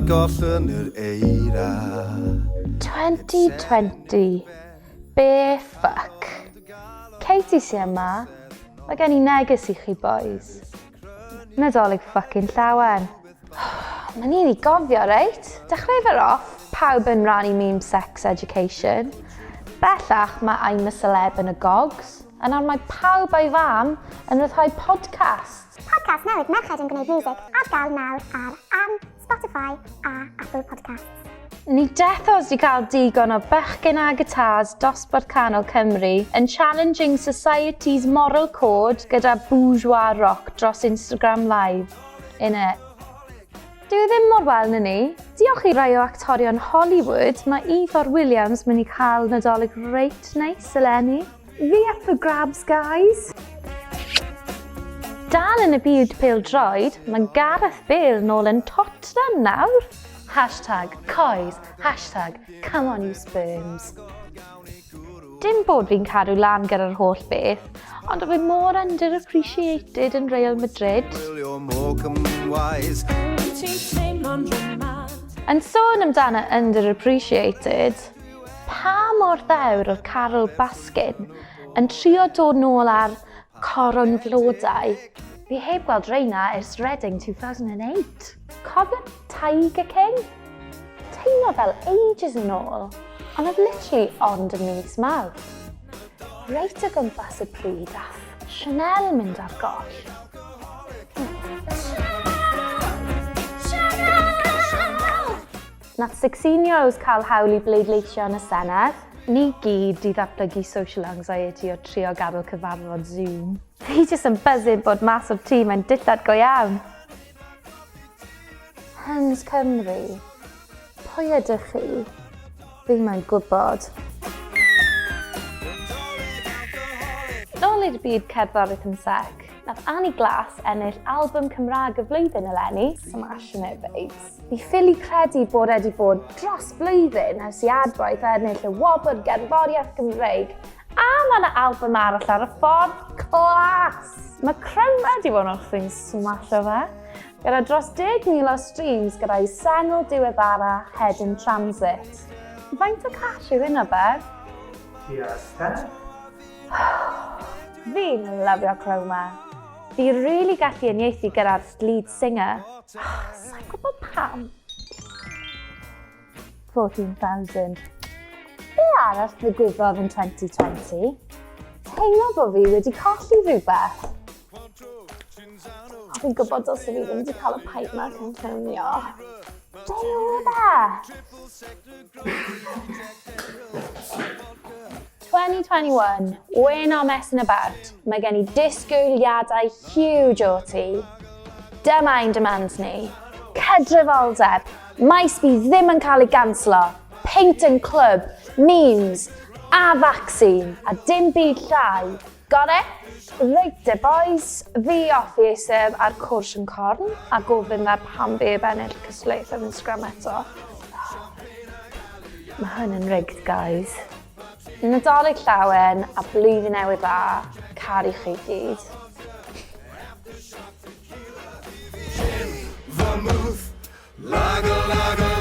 gollyn yr eira. 2020. Be fuck? Katie sy yma. Mae gen I neges I chi boys. Nadolig fucking llawen. Mae ni'n I gofio, reit? Dechrau fer off, pawb yn rannu meme sex education. Bellach mae I'm a celeb yn y gogs. A nawr mae pawb a'i fam yn rhyddhau podcast. Podcast newydd merched yn gwneud music ar gael nawr ar Spotify a Apple Podcasts. Ni dethos di cael digon o bechgyn a gitars dosbarth canol Cymru yn challenging society's moral code gyda bourgeois rock dros Instagram Live. Innit? Dyw ddim mor wel na ni. Diolch I rai o actorion Hollywood, mae Iaith Williams mynd I cael Nadolig reit neis eleni. Fi up for grabs, guys. Dal yn y byd pêl-droed, mae Gareth Bale nôl yn Tottenham nawr. Hashtag coes, hashtag come on you sperms. Dim bod fi'n cadw lan gyda'r holl beth, ond fi mor underappreciated yn Real Madrid. Yn sôn amdano underappreciated, pa mor ddewr oedd Carol Baskin yn trio dod nôl ar coron flodau. Fi heb gweld reina ers Reading 2008. Cofio Tiger King? Teimlo fel ages yn ôl, ond oedd literally ond yn mis Mawrth. Reit o gwmpas y pryd ath Chanel mynd ar goll. Nath 16-year-olds cael hawl I bleidleisio yn y Senedd. Ni gyd I ddatblygu social anxiety o trio gadael cyfarfod Zoom. Fi jyst yn buzzing bod mas o'r tîm yn dillad go iawn. Hens Cymru, pwy ydych chi? Fi mae'n gwybod. Nôl i'r byd cerddoriaeth yn sec, nath Annie Glas ennill album Cymraeg y flwyddyn eleni, smashing it babes. Fi ffili credu bod wedi bod dros blwyddyn ers I adwaith ennill y wobr gerddoriaeth Gymreig, a mae yna album arall ar y ffordd clas. Mae Crown wedi bod yn wrthi'n smasho fe. Gyda dros 10,000 o streams gyda'i sengl diweddara Head in Transit. Faint o cash yw hynna, Bev? Yes, ten. Fi'n lyfio Chroma. Fi rili gallu uniaethu gyda'r lead singer. Sa'n gwybod pam? 14,000. Be arall ddigwyddodd yn 2020? Teimlo bod fi wedi colli rhywbeth. Fi'n gwybod os fi ddim wedi cael y pipe ma cyn ffilmio. Dew dda! 2021, we're not messing about. Mae gen I disgwyliadau huge o ti. Dyma ein demands ni. Cydrifoldeb, maes fi ddim yn cael ei ganslo. Paint and club, memes, a vaccine, a dim byd llai. Got it? Reit boys, fi offi eisaf ar cwrs yn corn a gofyn ar pam fi ennill cystleith ar Instagram eto. Mae hwn yn rigged, guys. Nadolig llawen a blwyddyn newydd dda, caru chi gyd. Vermouth, lager, lager.